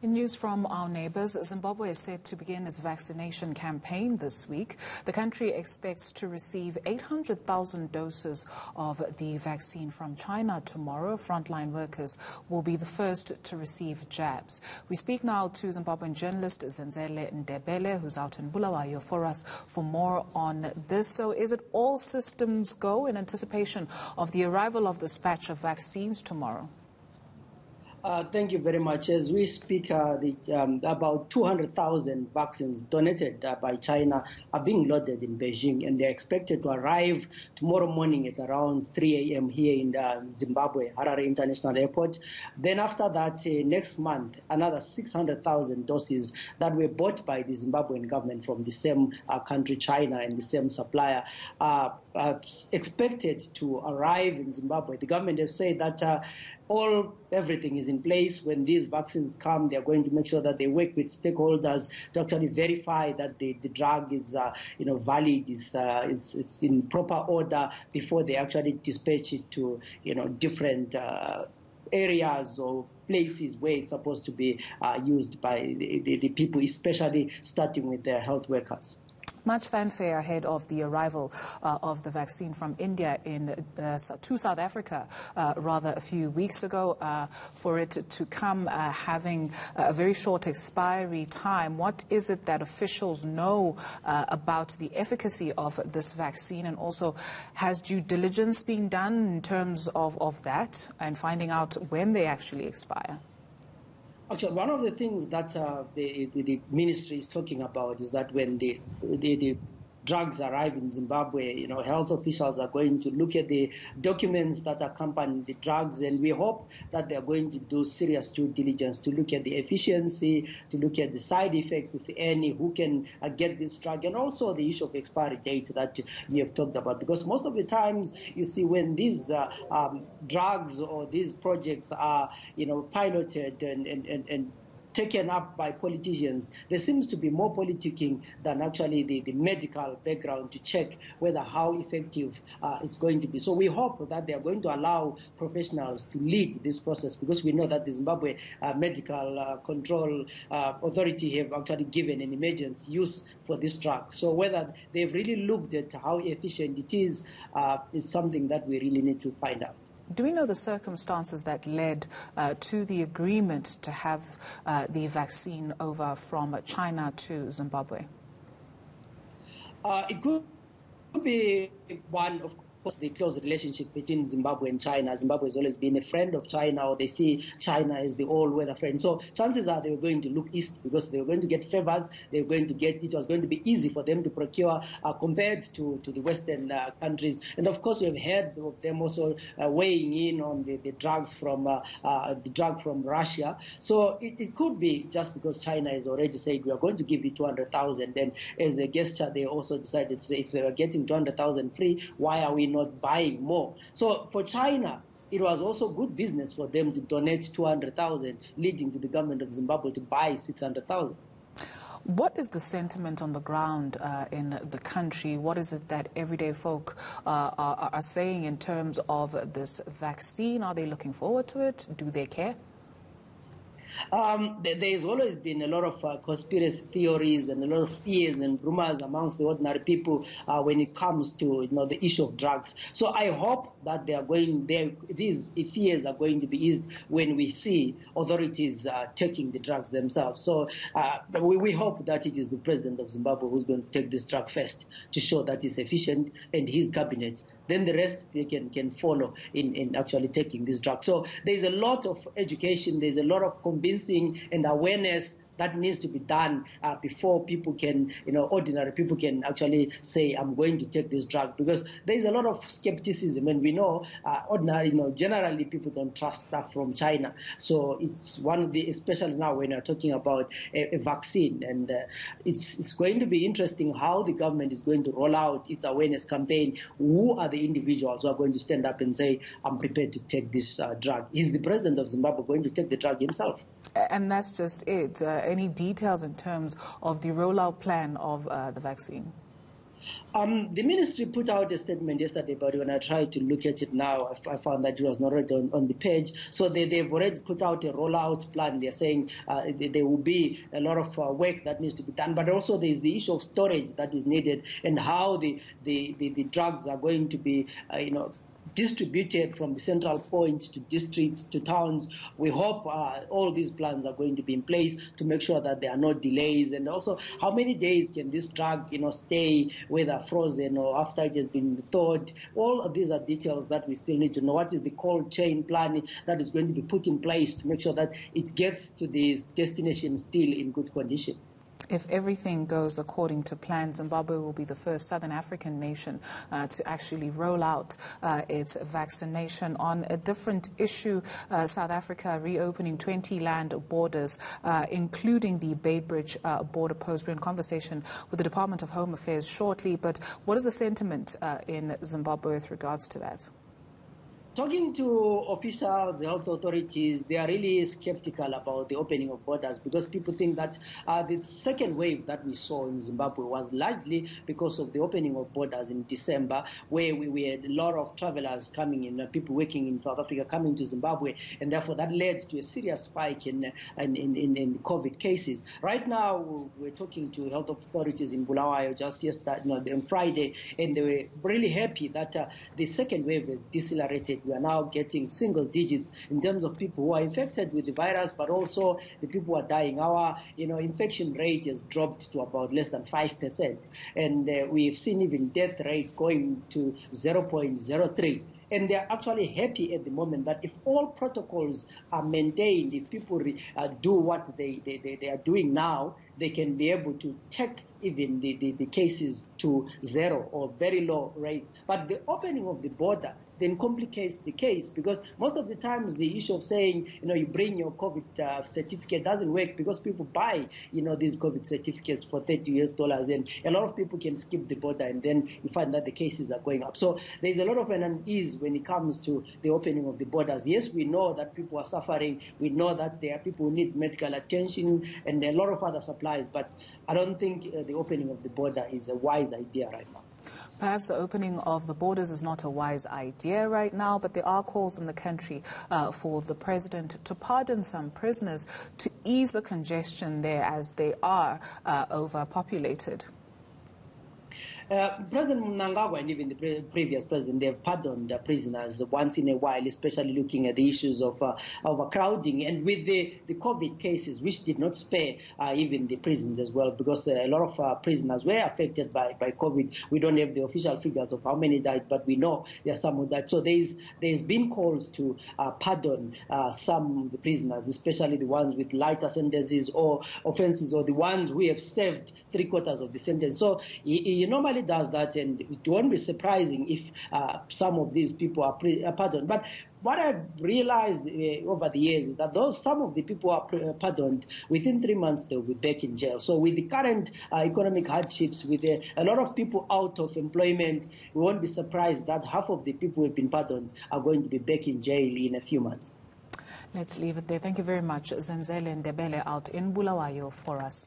In news from our neighbours, Zimbabwe is set to begin its vaccination campaign this week. The country expects to receive 800,000 doses of the vaccine from China tomorrow. Frontline workers will be the first to receive jabs. We speak now to Zimbabwean journalist Zenzele Ndebele, who's out in Bulawayo for us for more on this. So is it all systems go in anticipation of the arrival of this batch of vaccines tomorrow? Thank you very much. As we speak, about 200,000 vaccines donated by China are being loaded in Beijing, and they're expected to arrive tomorrow morning at around 3 a.m. here in Zimbabwe, Harare International Airport. Then after that, next month, another 600,000 doses that were bought by the Zimbabwean government from the same country, China, and the same supplier, are expected to arrive in Zimbabwe. The government has said that everything is in place. When these vaccines come, they are going to make sure that they work with stakeholders to actually verify that the drug is valid, it's in proper order before they actually dispatch it to different areas or places where it's supposed to be used by the people, especially starting with their health workers. Much fanfare ahead of the arrival of the vaccine from India to South Africa, a few weeks ago, for it to come having a very short expiry time. What is it that officials know about the efficacy of this vaccine, and also has due diligence been done in terms of that and finding out when they actually expire? Actually, one of the things that the ministry is talking about is that when the drugs arrive in Zimbabwe, health officials are going to look at the documents that accompany the drugs, and we hope that they are going to do serious due diligence to look at the efficiency, to look at the side effects, if any, who can get this drug, and also the issue of expiry date that you have talked about. Because most of the times, you see, when these drugs or these projects are, piloted and taken up by politicians, there seems to be more politicking than actually the medical background to check whether how effective it's going to be. So we hope that they are going to allow professionals to lead this process, because we know that the Zimbabwe Medical Control Authority have actually given an emergency use for this drug. So whether they've really looked at how efficient it is something that we really need to find out. Do we know the circumstances that led to the agreement to have the vaccine over from China to Zimbabwe? It could be one of the close relationship between Zimbabwe and China. Zimbabwe has always been a friend of China, or they see China as the all-weather friend. So chances are they were going to look east because they were going to get favors. It was going to be easy for them to procure compared to the Western countries. And of course, we have heard of them also weighing in on the drugs from Russia. So it could be just because China has already said we are going to give you 200,000. Then as a gesture, they also decided to say if they were getting 200,000 free, why are we not buying more? So for China, it was also good business for them to donate 200,000, leading to the government of Zimbabwe to buy 600,000. What is the sentiment on the ground in the country? What is it that everyday folk are saying in terms of this vaccine? Are they looking forward to it? Do they care? There's always been a lot of conspiracy theories and a lot of fears and rumors amongst the ordinary people when it comes to the issue of drugs. So I hope that these fears are going to be eased when we see authorities taking the drugs themselves. So we hope that it is the president of Zimbabwe who's going to take this drug first to show that it's efficient, and his cabinet. Then the rest can follow in actually taking this drug. So there's a lot of education, there's a lot of convincing and awareness that needs to be done before people can, ordinary people can actually say, I'm going to take this drug, because there's a lot of skepticism, and we know generally people don't trust stuff from China. So it's one of the, especially now when you're talking about a vaccine, and it's going to be interesting how the government is going to roll out its awareness campaign. Who are the individuals who are going to stand up and say, I'm prepared to take this drug? Is the president of Zimbabwe going to take the drug himself? And that's just it. Any details in terms of the rollout plan of the vaccine? The ministry put out a statement yesterday, but when I tried to look at it now, I found that it was not already on the page. So they've already put out a rollout plan. They're saying there will be a lot of work that needs to be done, but also there's the issue of storage that is needed and how the drugs are going to be, distributed from the central point to districts to towns. We hope all these plans are going to be in place to make sure that there are no delays, and also how many days can this drug stay, whether frozen or after it has been thawed. All of these are details that we still need to know. What is the cold chain plan that is going to be put in place to make sure that it gets to the destination still in good condition? If everything goes according to plan, Zimbabwe will be the first Southern African nation to actually roll out its vaccination. On a different issue, South Africa reopening 20 land borders, including the Beitbridge border post. We're in conversation with the Department of Home Affairs shortly, but what is the sentiment in Zimbabwe with regards to that? Talking to officials, the health authorities, they are really skeptical about the opening of borders because people think that the second wave that we saw in Zimbabwe was largely because of the opening of borders in December, where we had a lot of travelers coming in, people working in South Africa coming to Zimbabwe, and therefore that led to a serious spike in COVID cases. Right now, we're talking to health authorities in Bulawayo just yesterday, on Friday, and they were really happy that the second wave has decelerated. We are now getting single digits in terms of people who are infected with the virus, but also the people who are dying. Our infection rate has dropped to about less than 5%. And we've seen even death rate going to 0.03. And they're actually happy at the moment that if all protocols are maintained, if people do what they are doing now, they can be able to take even the cases to zero or very low rates. But the opening of the border then complicates the case because most of the times the issue of saying, you bring your COVID certificate doesn't work because people buy, these COVID certificates for $30 and a lot of people can skip the border and then you find that the cases are going up. So there's a lot of an unease when it comes to the opening of the borders. Yes, we know that people are suffering. We know that there are people who need medical attention and a lot of other supplies, but I don't think the opening of the border is a wise idea right now. Perhaps the opening of the borders is not a wise idea right now, but there are calls in the country for the president to pardon some prisoners to ease the congestion there as they are overpopulated. President Mnangagwa and even the previous president, they have pardoned prisoners once in a while, especially looking at the issues of overcrowding and with the COVID cases, which did not spare even the prisons as well, because a lot of prisoners were affected by COVID. We don't have the official figures of how many died, but we know there are some who died. So there's been calls to pardon some of the prisoners, especially the ones with lighter sentences or offenses, or the ones who have served 3/4 of the sentence. So he normally does that, and it won't be surprising if some of these people are pardoned. But what I've realized over the years is that some of the people who are pardoned, within 3 months they'll be back in jail. So with the current economic hardships, with a lot of people out of employment, we won't be surprised that half of the people who have been pardoned are going to be back in jail in a few months. Let's leave it there. Thank you very much, Zenzele Ndebele out in Bulawayo for us.